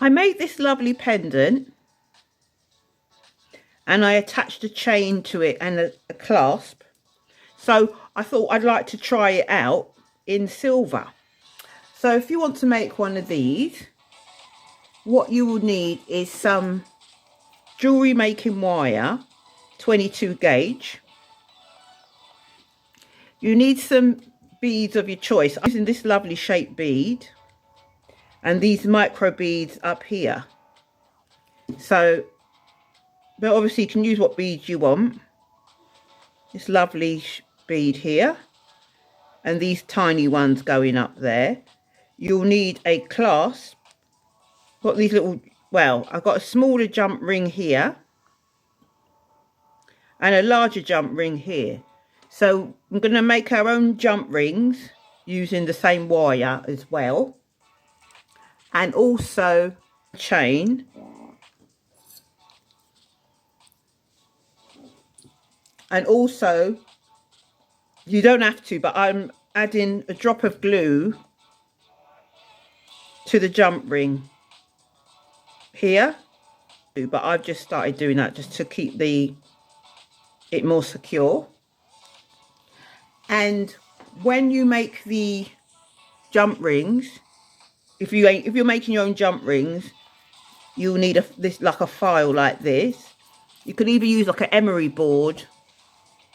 I made this lovely pendant and I attached a chain to it and a clasp. So I thought I'd like to try it out in silver. So if you want to make one of these, what you will need is some jewellery making wire, 22 gauge. You need some beads of your choice. I'm using this lovely shaped bead and these micro beads up here. So, but obviously you can use what beads you want. This lovely bead here and these tiny ones going up there. You'll need a clasp. Got these little, well, I've got a smaller jump ring here and a larger jump ring here. So I'm going to make our own jump rings using the same wire as well, and also a chain, and also you don't have to, but I'm adding a drop of glue to the jump ring here, but I've just started doing that just to keep it more secure. And when you make the jump rings, if you're making your own jump rings, you'll need this like a file like this. You can either use like an emery board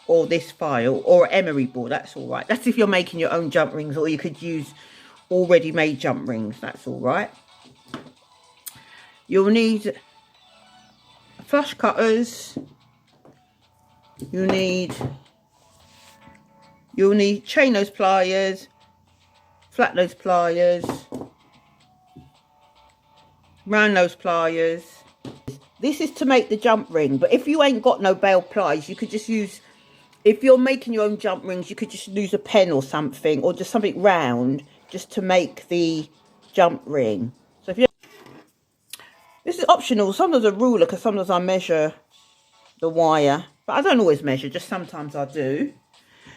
or this file, or an emery board, that's all right. That's if you're making your own jump rings, or you could use already made jump rings, that's all right. You'll need flush cutters, you'll need chain nose pliers, flat nose pliers, round nose pliers. This is to make the jump ring, but if you ain't got no bail pliers, you could just use, if you're making your own jump rings, you could just use a pen or something, or just something round, just to make the jump ring. So if you, this is optional. Sometimes a ruler, because sometimes I measure the wire, but I don't always measure, just sometimes I do.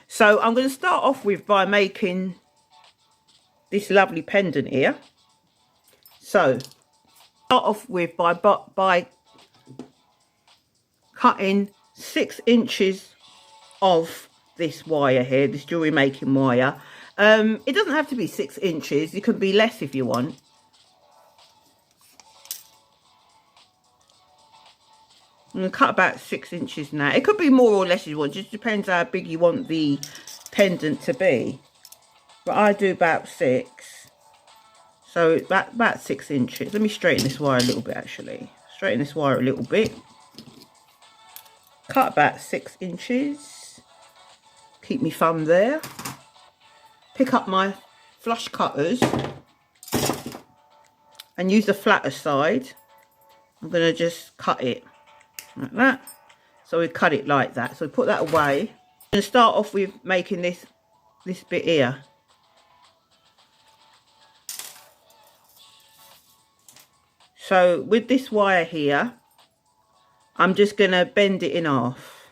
So I'm going to start off with by making this lovely pendant here. So start off with by cutting 6 inches of this wire here, this jewellery making wire. It doesn't have to be 6 inches, it can be less if you want. I'm going to cut about 6 inches now. It could be more or less if you want, just depends how big you want the pendant to be. But I do about 6. So about 6 inches. Let me straighten this wire a little bit actually. Straighten this wire a little bit. Cut about 6 inches. Keep my thumb there. Pick up my flush cutters and use the flatter side. I'm going to just cut it like that. So we cut it like that. So we put that away. I'm going to start off with making this bit here. So with this wire here, I'm just going to bend it in half.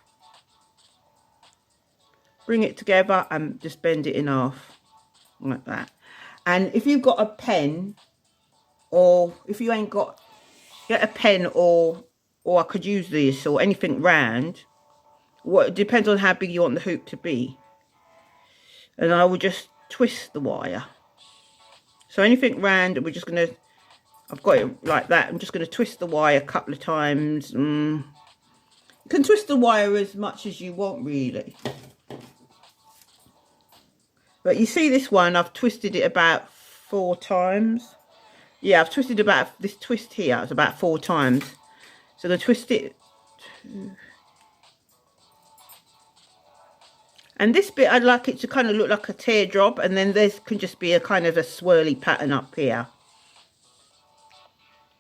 Bring it together and just bend it in half like that. And if you've got a pen, or if you ain't got, get a pen, or I could use this or anything round. What, it depends on how big you want the hoop to be. And I will just twist the wire. So anything round, we're just going to, I've got it like that. I'm just going to twist the wire a couple of times. You can twist the wire as much as you want, really. But you see this one, I've twisted it about 4 times. Yeah, I've twisted about, this twist here, it's about 4 times. So I'm going to twist it. And this bit, I'd like it to kind of look like a teardrop. And then there can just be a kind of a swirly pattern up here.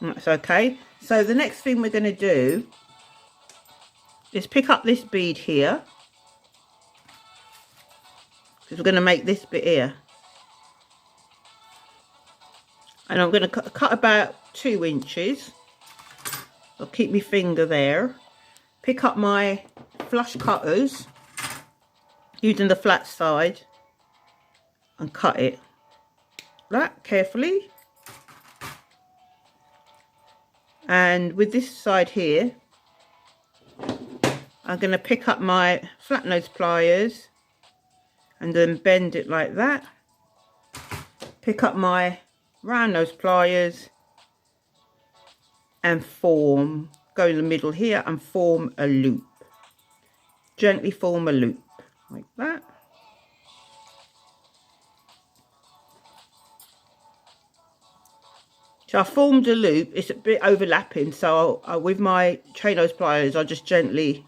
That's okay. So the next thing we're going to do is pick up this bead here, because we're going to make this bit here. And I'm going to cut about 2 inches. I'll keep my finger there. Pick up my flush cutters using the flat side and cut it that carefully. And with this side here, I'm going to pick up my flat nose pliers and then bend it like that. Pick up my round nose pliers and form, go in the middle here and form a loop. Gently form a loop like that. So I formed a loop. It's a bit overlapping, so with my chain nose pliers I'll just gently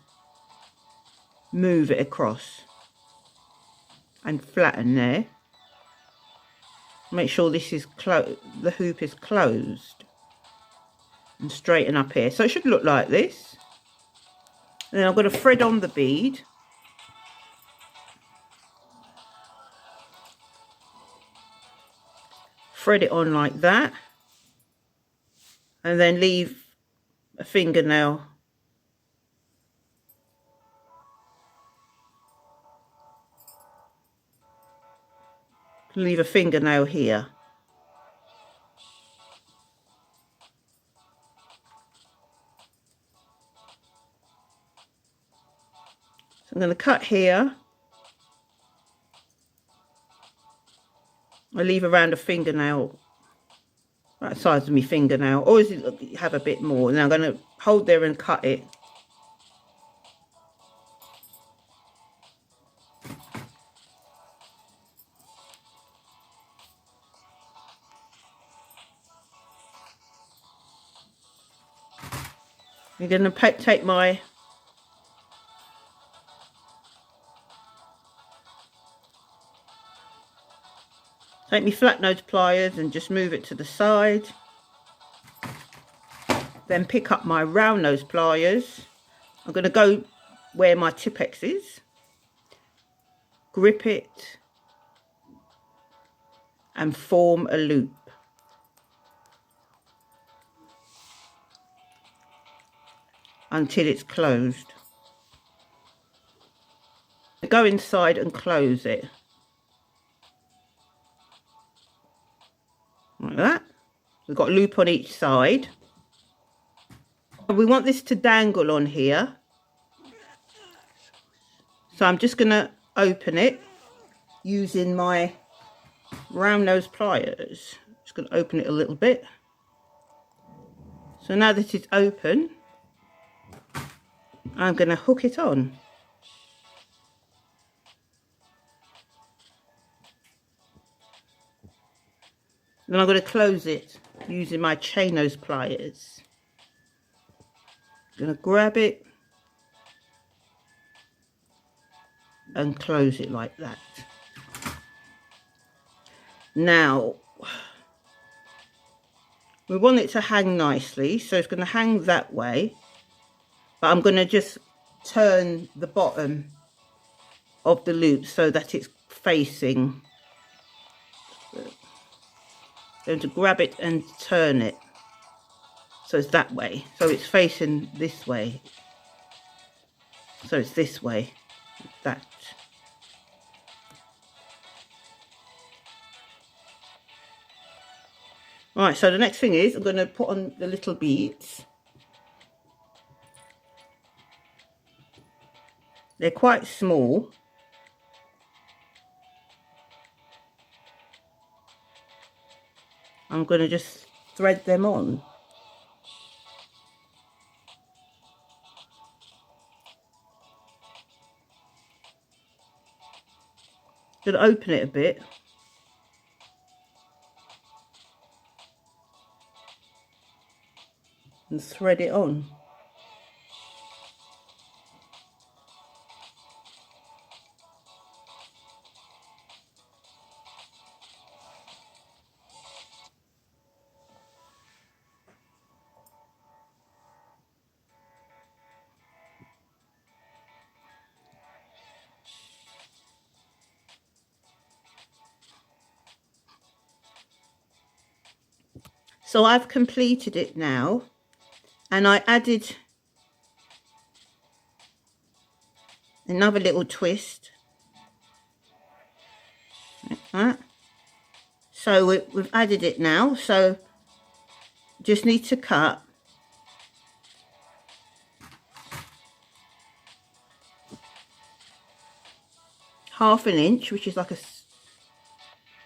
move it across and flatten there. Make sure this is the hoop is closed, and straighten up here. So it should look like this. And then I'm going to thread on the bead. Thread it on like that. And then leave a fingernail. Leave a fingernail here. So I'm going to cut here. I leave around a fingernail, right size of my fingernail. Always have a bit more. Now I'm going to hold there and cut it. I'm going to take my flat nose pliers and just move it to the side. Then pick up my round nose pliers. I'm going to go where my Tipp-Ex is. Grip it and form a loop. Until it's closed. Go inside and close it. Like that. We've got a loop on each side. We want this to dangle on here. So I'm just going to open it using my round nose pliers. Just going to open it a little bit. So now that it's open, I'm going to hook it on. Then I'm going to close it using my chain nose pliers. I'm going to grab it and close it like that. Now, we want it to hang nicely, so it's going to hang that way. But I'm going to just turn the bottom of the loop so that it's facing. I'm going to grab it and turn it so it's that way. So it's facing this way. So it's this way, like that. Right, so the next thing is I'm going to put on the little beads. They're quite small. I'm going to just thread them on. Going to open it a bit. And thread it on. So I've completed it now, and I added another little twist like that. So we've added it now, so just need to cut 1/2 inch, which is like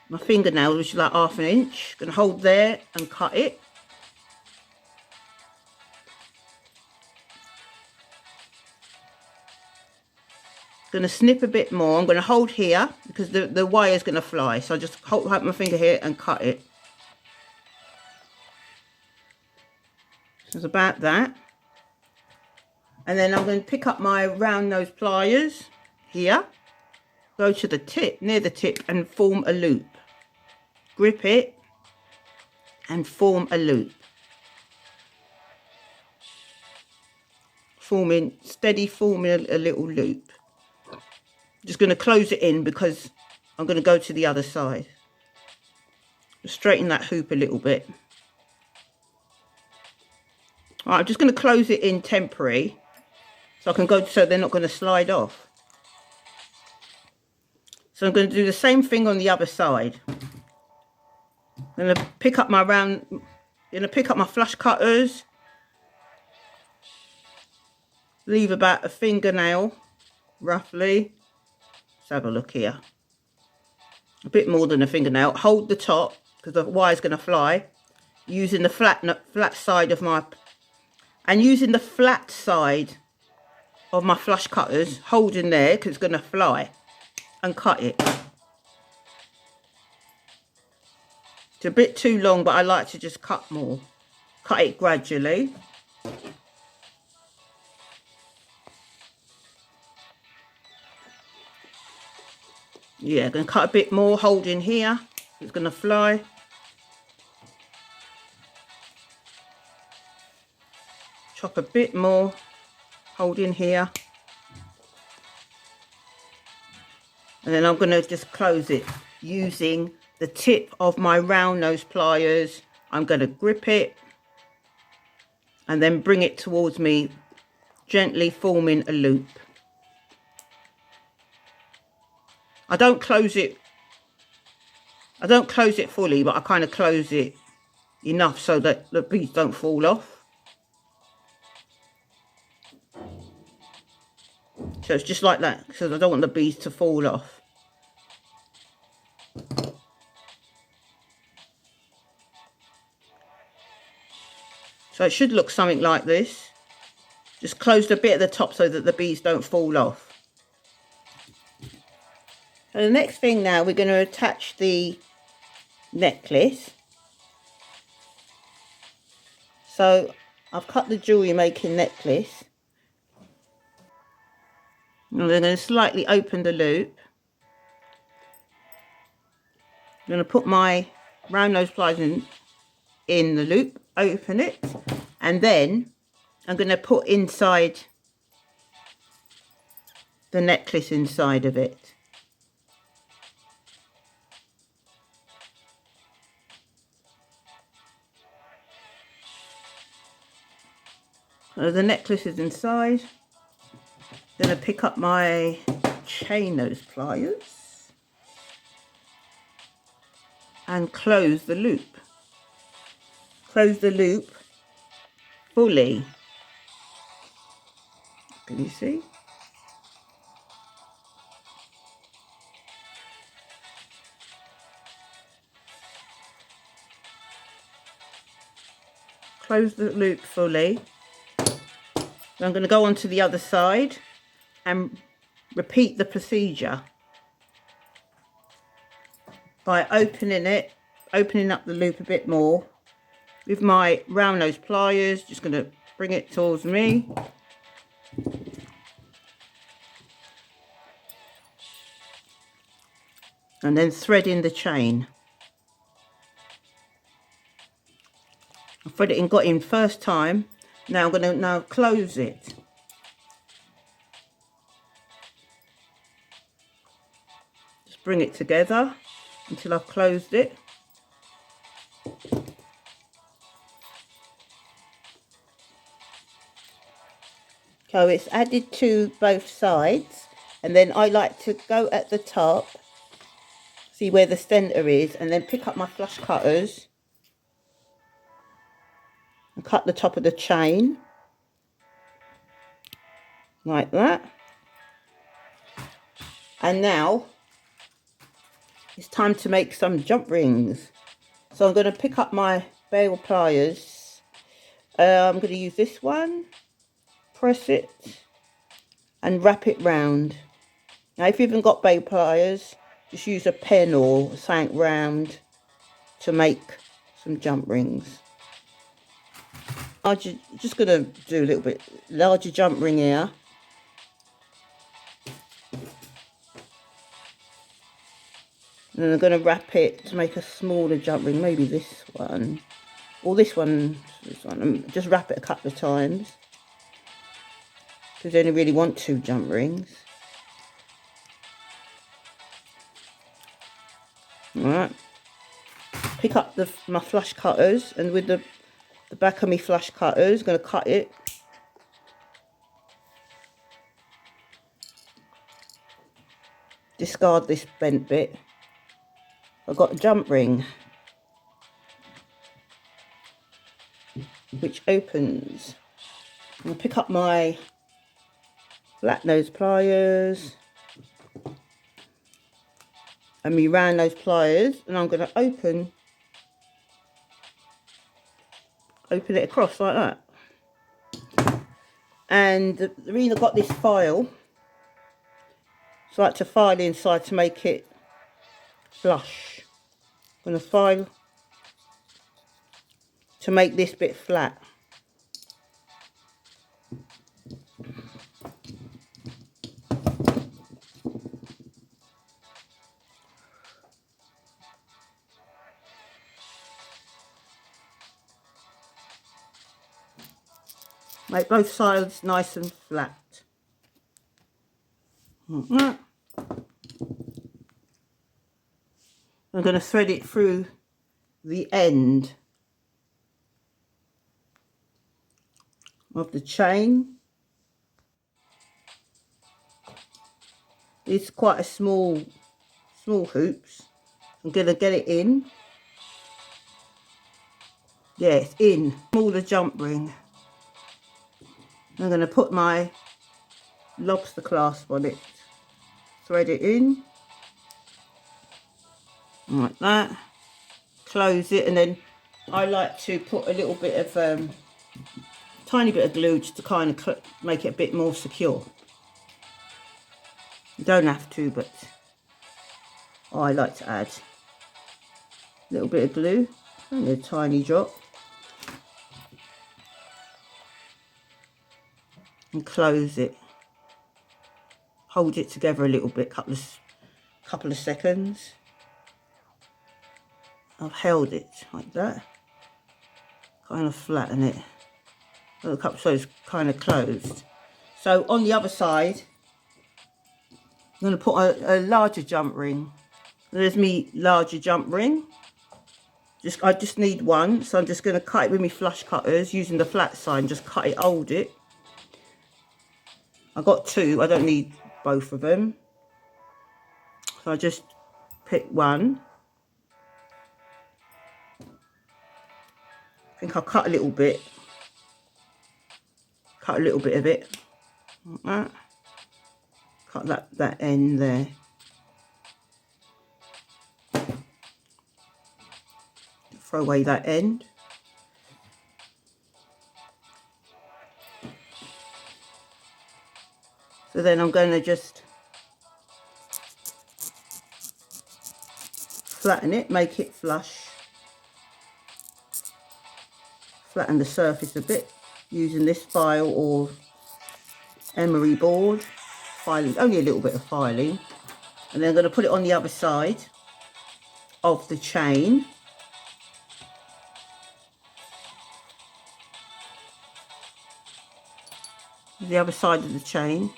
my fingernail, which is like 1/2 inch. Gonna hold there and cut it. Gonna snip a bit more. I'm gonna hold here because the wire is gonna fly. So I just hold my finger here and cut it. So it's about that. And then I'm going to pick up my round nose pliers here, go to the tip, near the tip, and form a loop. Grip it and form a loop. Forming a little loop. Just going to close it in because I'm going to go to the other side. Straighten that hoop a little bit. All right, I'm just going to close it in temporary so I can go, so they're not going to slide off. So I'm going to do the same thing on the other side. I'm going to pick up my flush cutters. Leave about a fingernail, roughly. Let's have a look here. A bit more than a fingernail. Hold the top because the wire's going to fly. Using the flat side of my flush cutters, holding there because it's going to fly, and cut it. It's a bit too long, but I like to just cut more. Cut it gradually. Yeah, going to cut a bit more, holding here. It's going to fly. Chop a bit more, holding here. And then I'm going to just close it using the tip of my round nose pliers. I'm going to grip it and then bring it towards me, gently forming a loop. I don't close it fully, but I kind of close it enough so that the beads don't fall off. So it's just like that, because I don't want the beads to fall off. So it should look something like this. Just close a bit at the top so that the beads don't fall off. So the next thing now, we're going to attach the necklace. So I've cut the jewellery making necklace. And I'm going to slightly open the loop. I'm going to put my round nose pliers in the loop, open it, and then I'm going to put inside the necklace inside of it. So the necklace is inside. I'm going to pick up my chain nose pliers and close the loop. Close the loop fully. Can you see? Close the loop fully. Then I'm going to go on to the other side and repeat the procedure by opening up the loop a bit more with my round nose pliers. Just going to bring it towards me. And then threading the chain. I thread it in, got in first time. Now I'm going to close it. Just bring it together until I've closed it. So it's added to both sides, and then I like to go at the top, see where the centre is, and then pick up my flush cutters and cut the top of the chain like that. And now it's time to make some jump rings. So I'm going to pick up my bail pliers. I'm going to use this one, press it and wrap it round. Now if you haven't got bail pliers, just use a pen or something round to make some jump rings. I'm just going to do a little bit larger jump ring here. And I'm going to wrap it to make a smaller jump ring, maybe this one. Or this one. Just wrap it a couple of times. Because I only really want 2 jump rings. Alright. Pick up my flush cutters, and with the back of my flush cutters, I'm going to cut it. Discard this bent bit. I've got a jump ring, which opens. I'm going to pick up my flat nose pliers and my round nose pliers, and I'm going to open it across like that. And the reason I've got this file, so I like to file inside to make it flush. I'm going to file to make this bit flat. Make both sides nice and flat. I'm going to thread it through the end of the chain. It's quite a small hoops. I'm going to get it in. Yeah, it's in. Smaller jump ring. I'm going to put my lobster clasp on it. Thread it in. Like that. Close it, and then I like to put a little bit of tiny bit of glue just to kind of make it a bit more secure. You don't have to, but I like to add a little bit of glue, only a tiny drop, and close it. Hold it together a little bit, couple of seconds. I've held it like that, kind of flatten it, so it's kind of closed. So on the other side, I'm going to put a larger jump ring. There's me larger jump ring. I just need one, so I'm just going to cut it with my flush cutters using the flat side and just cut it, hold it. I've got 2, I don't need both of them. So I just pick one. I think I'll cut a little bit. Cut a little bit of it. Like that. Cut that end there. Throw away that end. So then I'm going to just flatten it, make it flush. Flatten the surface a bit using this file or emery board. Filing, only a little bit of filing. And then I'm going to put it on the other side of the chain. The other side of the chain.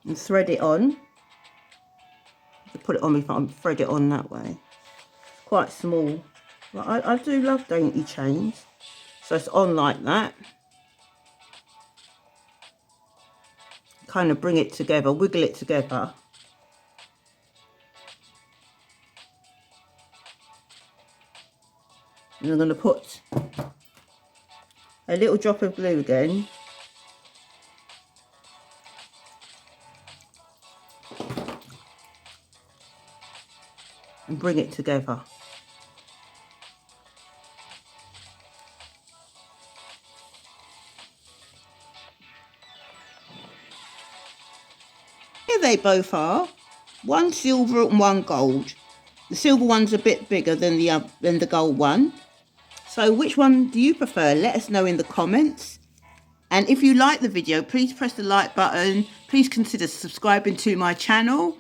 And thread it on. Put it on if I thread it on that way. It's quite small. But I do love dainty chains. So it's on like that. Kind of bring it together, wiggle it together. And I'm going to put a little drop of glue again. And bring it together. Here they both are. One silver and one gold. The silver one's a bit bigger than the gold one. So which one do you prefer? Let us know in the comments. And if you like the video, please press the like button. Please consider subscribing to my channel.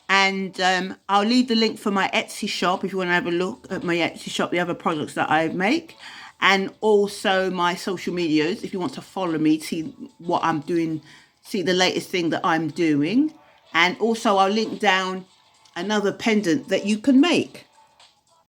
And I'll leave the link for my Etsy shop if you want to have a look at my Etsy shop, the other products that I make. And also my social medias if you want to follow me, see what I'm doing, see the latest thing that I'm doing. And also I'll link down another pendant that you can make.